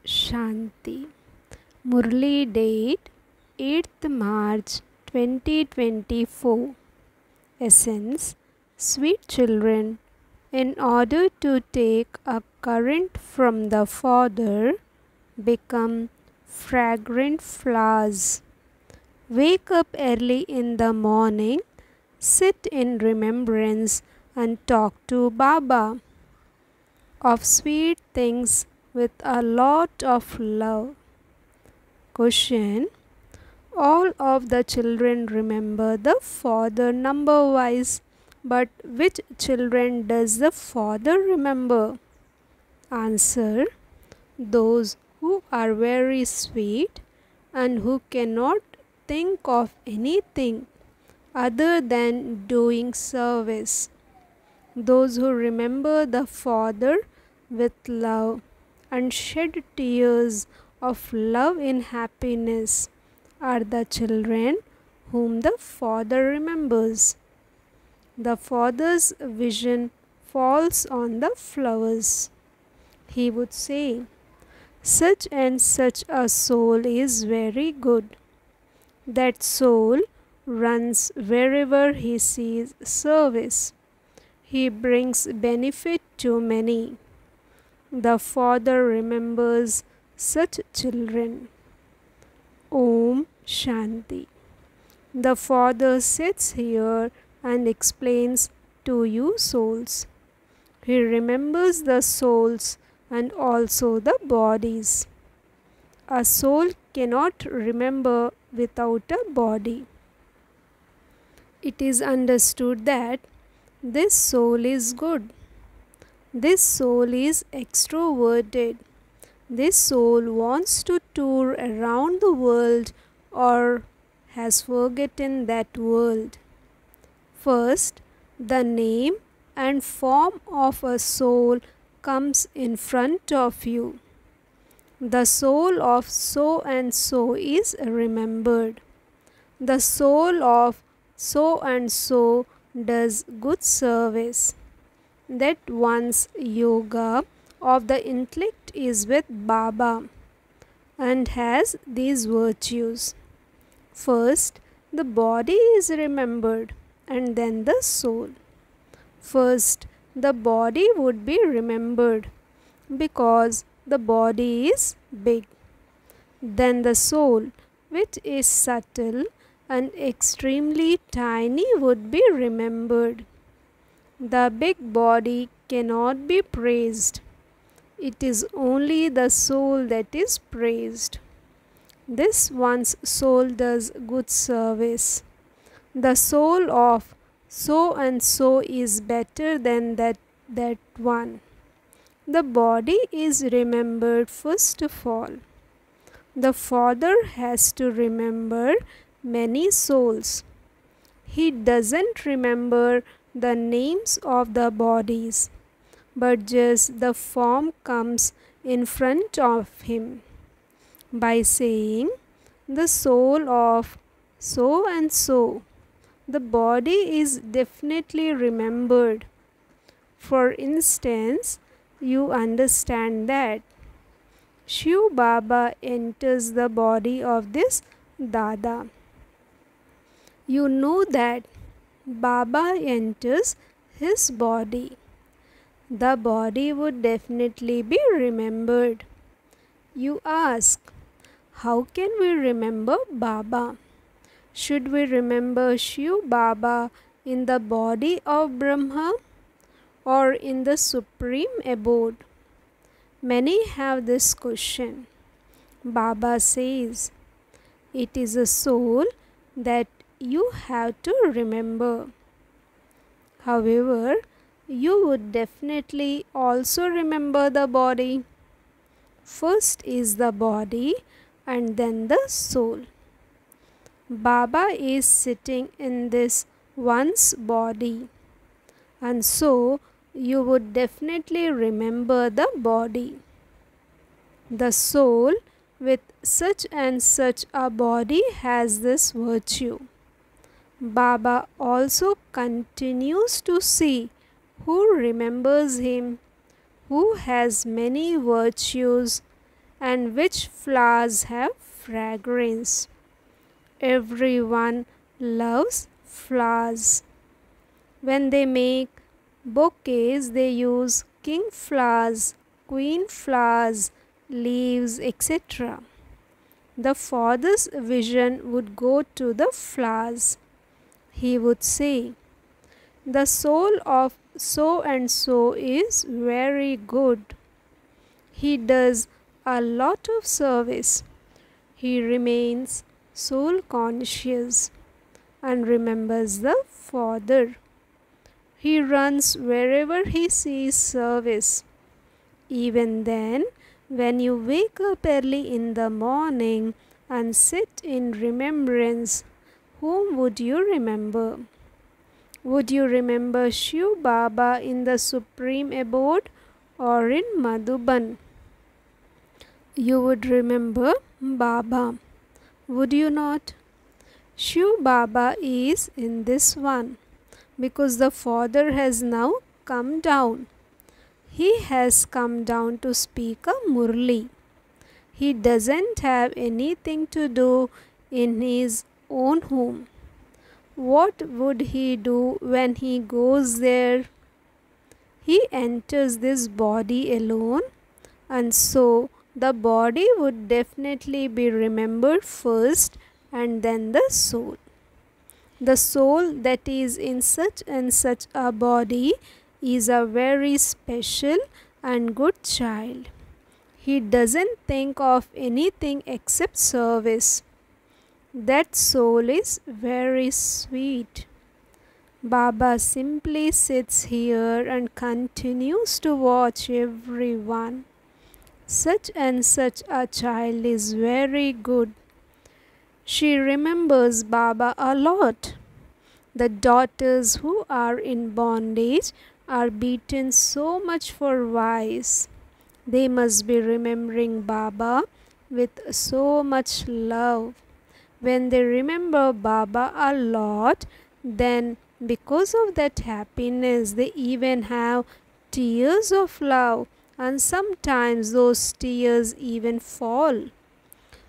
Shanti. Murli date 8th March 2024. Essence: Sweet children, in order to take a current from the Father, become fragrant flowers. Wake up early in the morning, sit in remembrance and talk to Baba of sweet things with a lot of love. Question: all of the children remember the Father number wise, but which children does the Father remember? Answer: those who are very sweet and who cannot think of anything other than doing service. Those who remember the Father with love and shed tears of love in happiness are the children whom the Father remembers. The Father's vision falls on the flowers. He would say, such and such a soul is very good. That soul runs wherever he sees service. He brings benefit to many. The Father remembers such children. Om Shanti. The Father sits here and explains to you souls. He remembers the souls and also the bodies. A soul cannot remember without a body. It is understood that this soul is good. This soul is extroverted. This soul wants to tour around the world or has forgotten that world. First, the name and form of a soul comes in front of you. The soul of so and so is remembered. The soul of so and so does good service. That one's yoga of the intellect is with Baba and has these virtues. First, the body is remembered and then the soul. First, the body would be remembered because the body is big. Then the soul, which is subtle and extremely tiny, would be remembered. The big body cannot be praised. It is only the soul that is praised. This one's soul does good service. The soul of so and so is better than that one. The body is remembered first of all. The Father has to remember many souls. He doesn't remember the names of the bodies, but just the form comes in front of him. By saying the soul of so and so, the body is definitely remembered. For instance, you understand that Shiv Baba enters the body of this Dada. You know that Baba enters his body. The body would definitely be remembered. You ask, how can we remember Baba? Should we remember Shiv Baba in the body of Brahma or in the supreme abode? Many have this question. Baba says, it is a soul that you have to remember. However, you would definitely also remember the body. First is the body and then the soul. Baba is sitting in this one's body, and so you would definitely remember the body. The soul with such and such a body has this virtue. Baba also continues to see who remembers him, who has many virtues, and which flowers have fragrance. Everyone loves flowers. When they make bouquets, they use king flowers, queen flowers, leaves, etc. The father's vision would go to the flowers. He would say, "The soul of so and so is very good. He does a lot of service. He remains soul conscious and remembers the Father. He runs wherever he sees service. Even then, when you wake up early in the morning and sit in remembrance, whom would you remember? Would you remember Shiv Baba in the Supreme Abode or in Madhuban? You would remember Baba, would you not? Shiv Baba is in this one because the Father has now come down. He has come down to speak a Murli. He doesn't have anything to do in his own home. What would he do when he goes there? He enters this body alone, and so the body would definitely be remembered first and then the soul. The soul that is in such and such a body is a very special and good child. He doesn't think of anything except service. That soul is very sweet. Baba simply sits here and continues to watch everyone. Such and such a child is very good. She remembers Baba a lot. The daughters who are in bondage are beaten so much for vice. They must be remembering Baba with so much love. When they remember Baba a lot, then because of that happiness, they even have tears of love, and sometimes those tears even fall.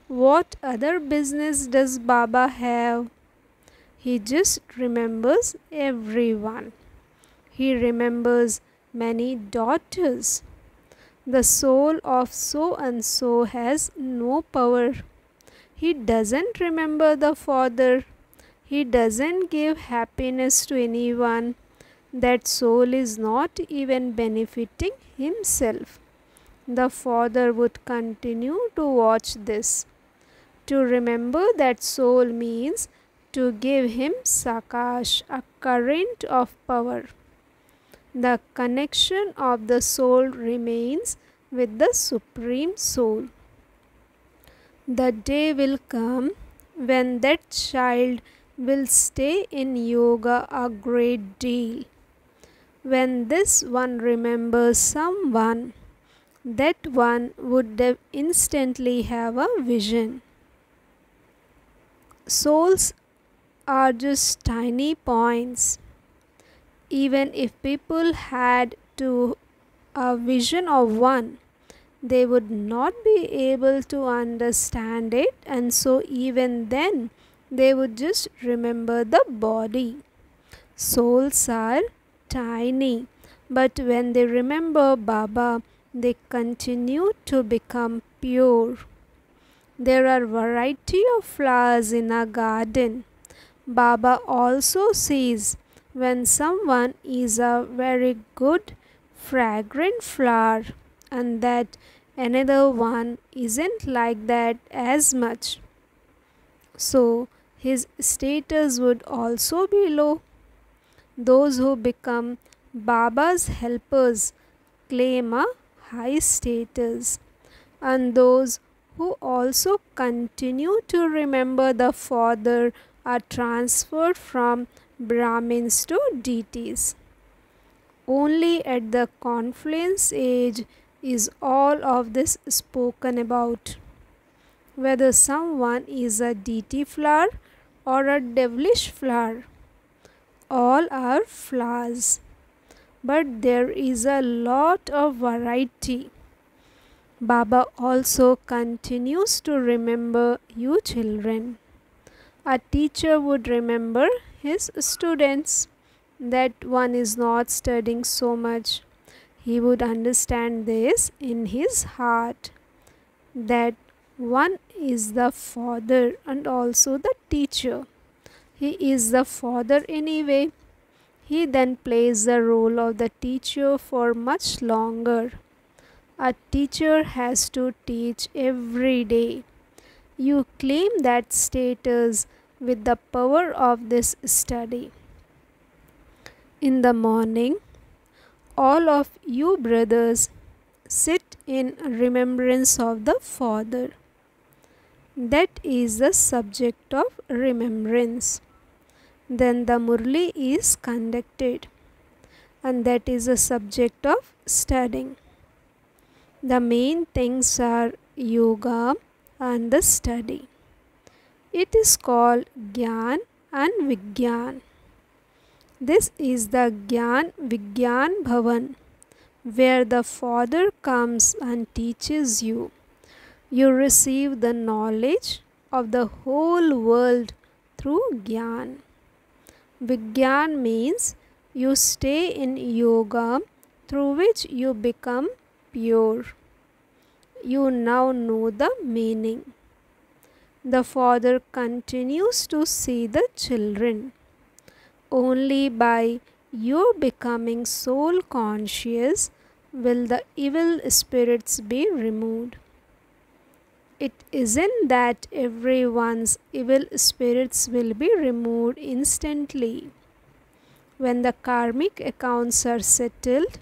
What other business does Baba have? He just remembers everyone. He remembers many daughters. The soul of so and so has no power. He doesn't remember the Father. He doesn't give happiness to anyone. That soul is not even benefiting himself. The Father would continue to watch this. To remember that soul means to give him sakash, a current of power. The connection of the soul remains with the Supreme Soul. The day will come when that child will stay in yoga a great deal. When this one remembers someone, that one would instantly have a vision. Souls are just tiny points. Even if people had to a vision of one, they would not be able to understand it, and so even then they would just remember the body. Souls are tiny, but when they remember Baba, they continue to become pure. There are variety of flowers in a garden. Baba also sees when someone is a very good fragrant flower and that another one isn't like that as much. So his status would also be low. Those who become Baba's helpers claim a high status, and those who also continue to remember the Father are transferred from Brahmins to deities. Only at the confluence age is all of this spoken about. Whether someone is a deity flower or a devilish flower, all are flowers. But there is a lot of variety. Baba also continues to remember you children. A teacher would remember his students that one is not studying so much. He would understand this in his heart, that one is the father and also the teacher. He is the father anyway. He then plays the role of the teacher for much longer. A teacher has to teach every day. You claim that status with the power of this study. In the morning, all of you brothers sit in remembrance of the Father. That is the subject of remembrance. Then the Murli is conducted, and that is the subject of studying. The main things are yoga and the study. It is called Gyan and Vigyan. This is the Gyan Vigyan Bhavan, where the Father comes and teaches you. You receive the knowledge of the whole world through Gyan. Vigyan means you stay in yoga, through which you become pure. You now know the meaning. The Father continues to see the children. Only by your becoming soul conscious will the evil spirits be removed. It isn't that everyone's evil spirits will be removed instantly. When the karmic accounts are settled,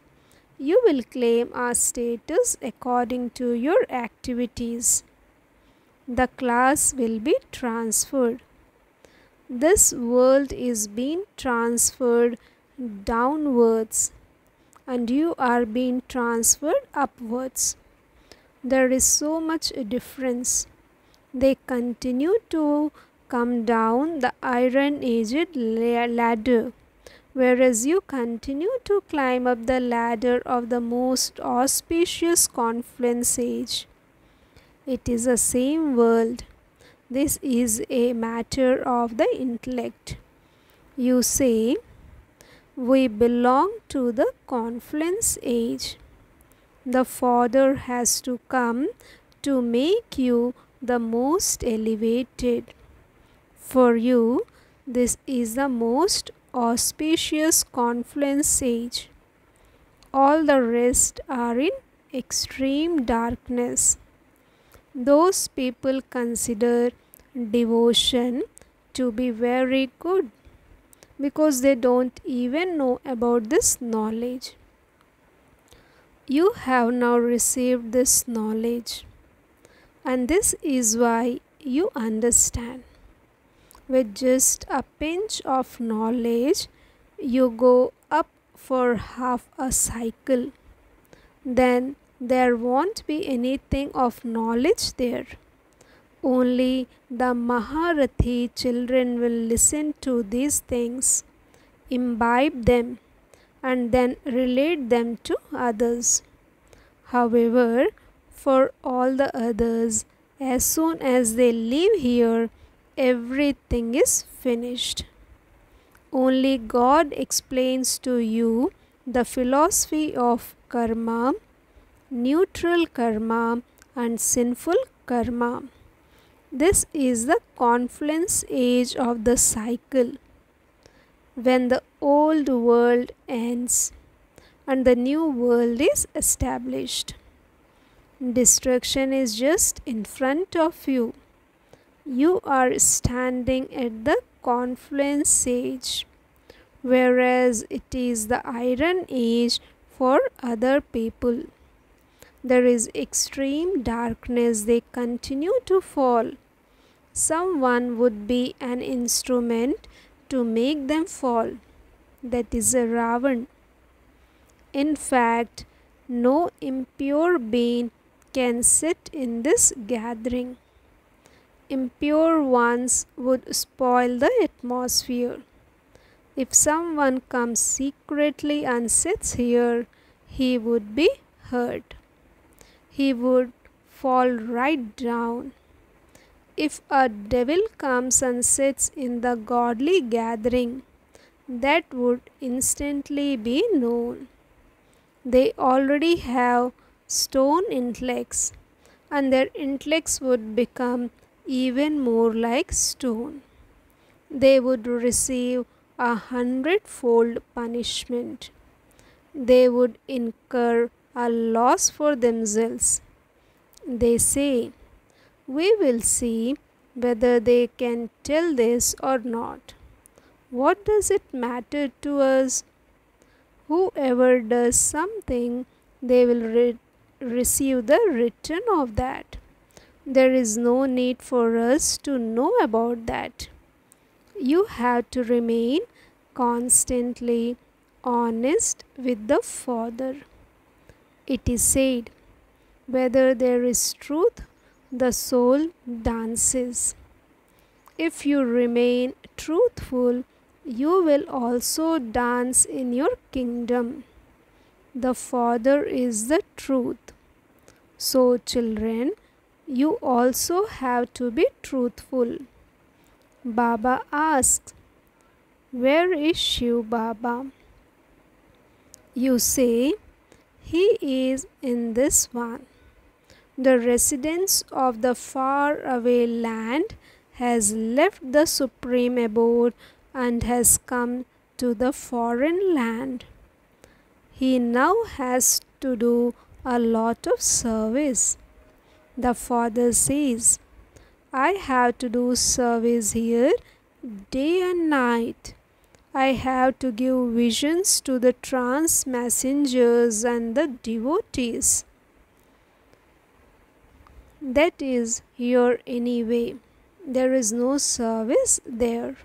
you will claim a status according to your activities. The class will be transferred. This world is being transferred downwards, and you are being transferred upwards. There is so much difference. They continue to come down the iron-edged ladder, whereas you continue to climb up the ladder of the most auspicious confluence age. It is the same world. This is a matter of the intellect. You say, we belong to the confluence age. The Father has to come to make you the most elevated. For you, this is the most auspicious confluence age. All the rest are in extreme darkness. Those people consider devotion to be very good because they don't even know about this knowledge. You have now received this knowledge, and this is why you understand. With just a pinch of knowledge, you go up for half a cycle. Then there won't be anything of knowledge there. Only the Maharathi children will listen to these things, imbibe them, and then relate them to others. However, for all the others, as soon as they leave here, everything is finished. Only God explains to you the philosophy of karma, neutral karma and sinful karma. This is the confluence age of the cycle, when the old world ends and the new world is established. Destruction is just in front of you. You are standing at the confluence age, whereas it is the iron age for other people. There is extreme darkness. They continue to fall. Someone would be an instrument to make them fall. That is a Ravan. In fact, no impure being can sit in this gathering. Impure ones would spoil the atmosphere. If someone comes secretly and sits here, he would be hurt. he would fall right down. If a devil comes and sits in the godly gathering, that would instantly be known. They already have stone intellects, and their intellects would become even more like stone. They would receive 100-fold punishment. They would incur a loss for themselves. They say, "We will see whether they can tell this or not. What does it matter to us? Whoever does something, they will receive the return of that. There is no need for us to know about that. You have to remain constantly honest with the Father." It is said, "Whether there is truth, the soul dances." If you remain truthful, you will also dance in your kingdom. The Father is the truth. So, children, you also have to be truthful. Baba asks, "Where is Shiv Baba?" You say, "He is in this one." The residents of the faraway land has left the supreme abode and has come to the foreign land. He now has to do a lot of service. The Father says, "I have to do service here day and night. I have to give visions to the trance messengers and the devotees." That is here anyway. There is no service there.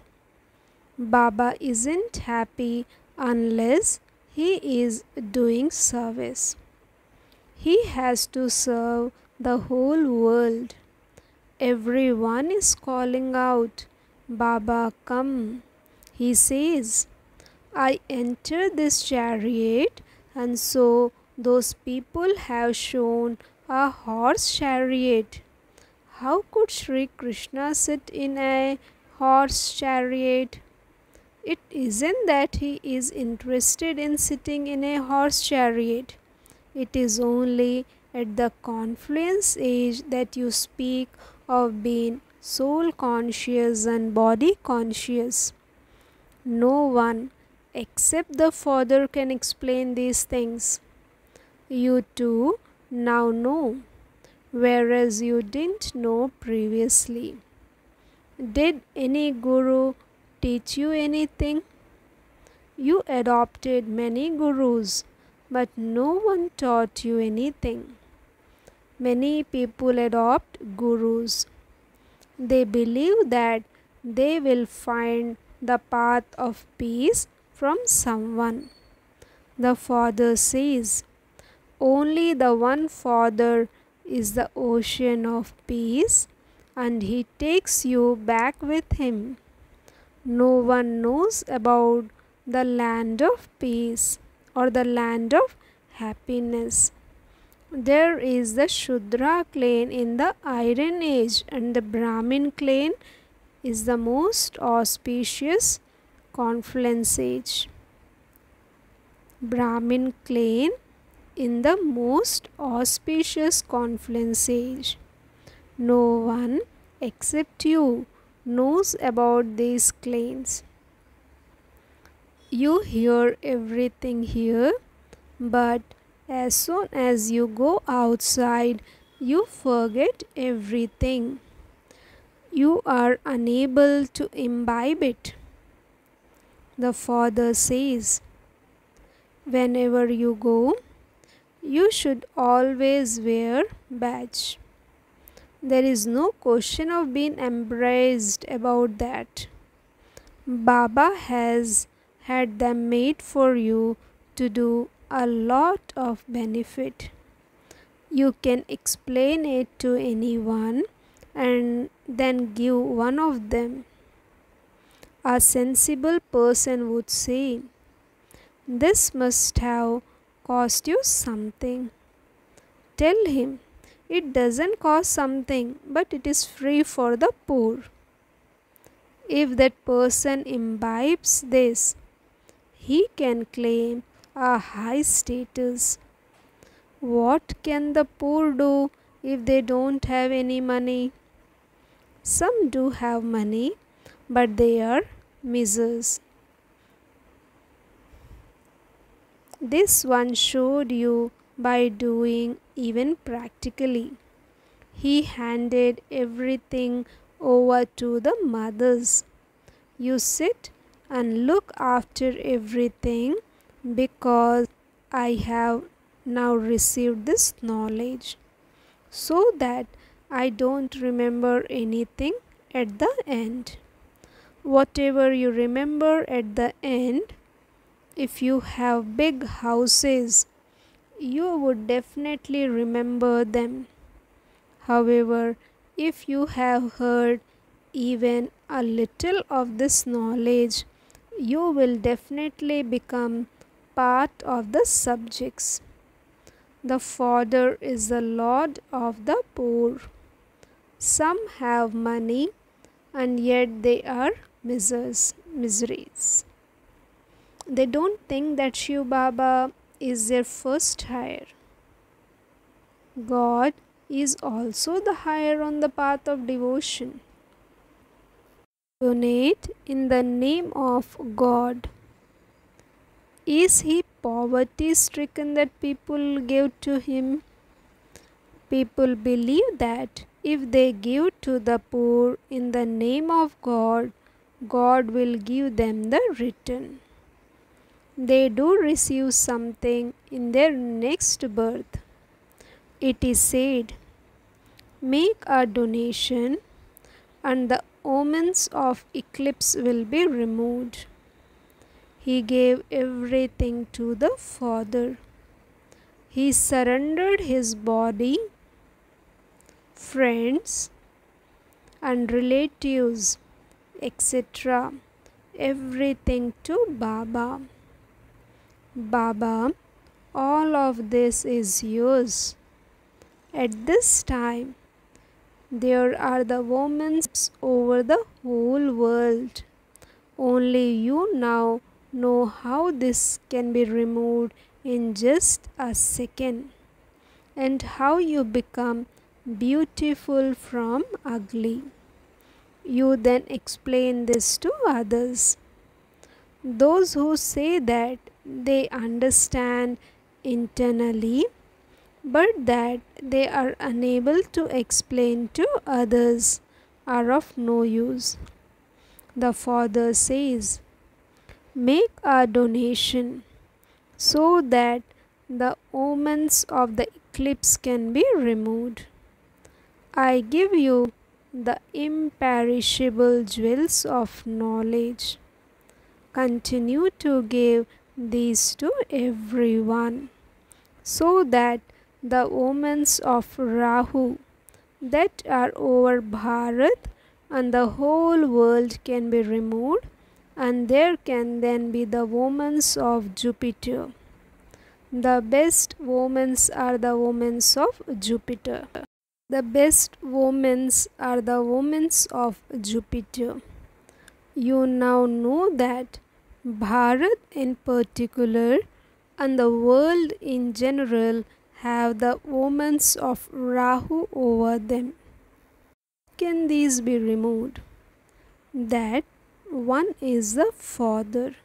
Baba isn't happy unless he is doing service. He has to serve the whole world. Everyone is calling out, "Baba, come." He says, "I entered this chariot, and so those people have shown a horse chariot. How could Sri Krishna sit in a horse chariot? It isn't that he is interested in sitting in a horse chariot. It is only at the confluence age that you speak of being soul conscious and body conscious. No one except the Father can explain these things. You too now know, whereas you didn't know previously. Did any guru teach you anything? You adopted many gurus, but no one taught you anything. Many people adopt gurus. They believe that they will find the path of peace from someone. The Father says, only the one Father is the ocean of peace, and He takes you back with Him. No one knows about the land of peace or the land of happiness. There is the Shudra clan in the Iron Age, and the Brahmin clan is the most auspicious confluence age. Brahmin clan in the most auspicious confluence age. No one except you knows about these clans. You hear everything here, but as soon as you go outside, you forget everything. You are unable to imbibe it. The Father says, whenever you go, you should always wear badge. There is no question of being embraced about that. Baba has had them made for you to do a lot of benefit. You can explain it to anyone and then give one of them. A sensible person would say, "This must have cost you something." Tell him, It doesn't cost something, but it is free for the poor. If that person imbibes this, he can claim a high status. What can the poor do if they don't have any money? Some do have money, but they are misers. This one showed you by doing even practically. He handed everything over to the mothers. You sit and look after everything because I have now received this knowledge, so that I don't remember anything at the end. Whatever you remember at the end, if you have big houses, you would definitely remember them. However, if you have heard even a little of this knowledge, you will definitely become part of the subjects. The Father is the Lord of the poor. Some have money and yet they are miseries. They don't think that Shiv Baba is their first hire. God is also the higher on the path of devotion. Donate in the name of God. Is he poverty stricken that people give to him? People believe that if they give to the poor in the name of God, God will give them the return. They do receive something in their next birth. It is said, make a donation and the omens of eclipse will be removed. He gave everything to the Father. He surrendered his body, friends and relatives, etc., everything to Baba. Baba, all of this is yours. At this time, there are the women over the whole world. Only you now know how this can be removed in just a second, and how you become beautiful from ugly. You then explain this to others. Those who say that they understand internally, but that they are unable to explain to others, are of no use. The Father says, make a donation so that the omens of the eclipse can be removed. I give you the imperishable jewels of knowledge. Continue to give these to everyone, so that the omens of Rahu that are over Bharat and the whole world can be removed, and there can then be the omens of Jupiter. The best omens are the omens of Jupiter. The best omens are the omens of Jupiter. You now know that Bharat in particular and the world in general have the omens of Rahu over them. Can these be removed? That one is the Father.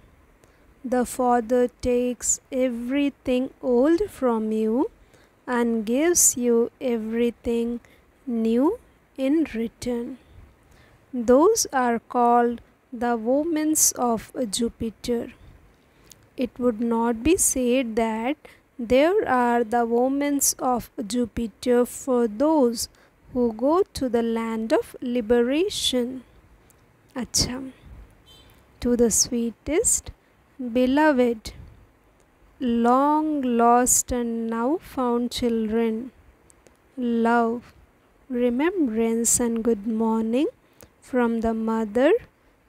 The Father takes everything old from you and gives you everything new in return. Those are called the omens of Jupiter. It would not be said that there are the omens of Jupiter for those who go to the land of liberation. Acha. To the sweetest, beloved, long lost and now found children, love, remembrance and good morning from the mother,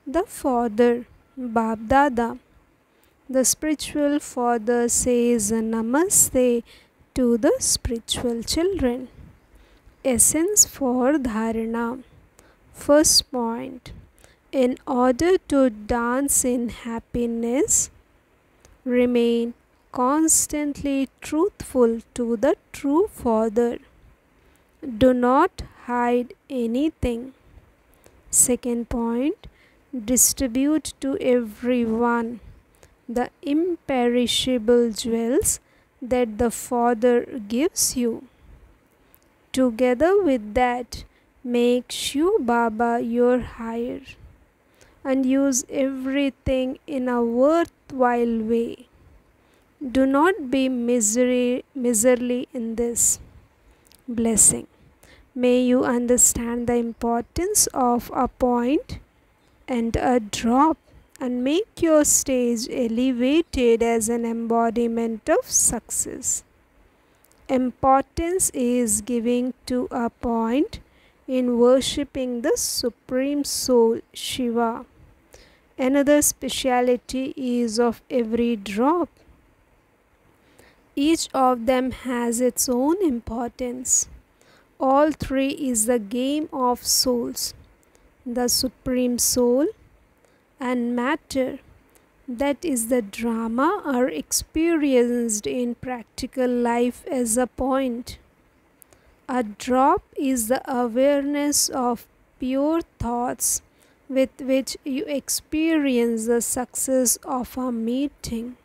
the father, Bab Dada. The spiritual father says namaste to the spiritual children. Essence for Dharana. First point. In order to dance in happiness, remain constantly truthful to the true Father. Do not hide anything. Second point. Distribute to everyone the imperishable jewels that the Father gives you. Together with that, make Shiv Baba your hire and use everything in a worthwhile way. Do not be miserly in this. Blessing. May you understand the importance of a point and a drop and make your stage elevated as an embodiment of success. Importance is giving to a point in worshipping the Supreme Soul Shiva. Another speciality is of every drop. Each of them has its own importance. All three is the game of souls. The Supreme Soul and matter, that is the drama, are experienced in practical life as a point. A drop is the awareness of pure thoughts with which you experience the success of a meeting.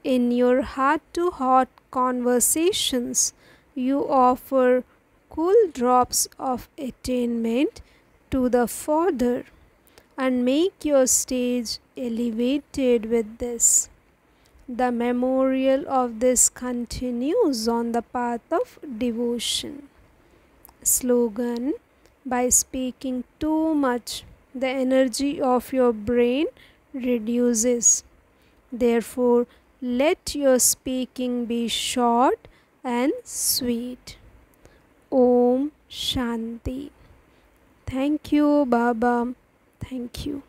In your heart-to-heart conversations, you offer cool drops of attainment to the Father and make your stage elevated with this. The memorial of this continues on the path of devotion. Slogan: by speaking too much, the energy of your brain reduces. Therefore, let your speaking be short and sweet. Om Shanti. Thank you, Baba. Thank you.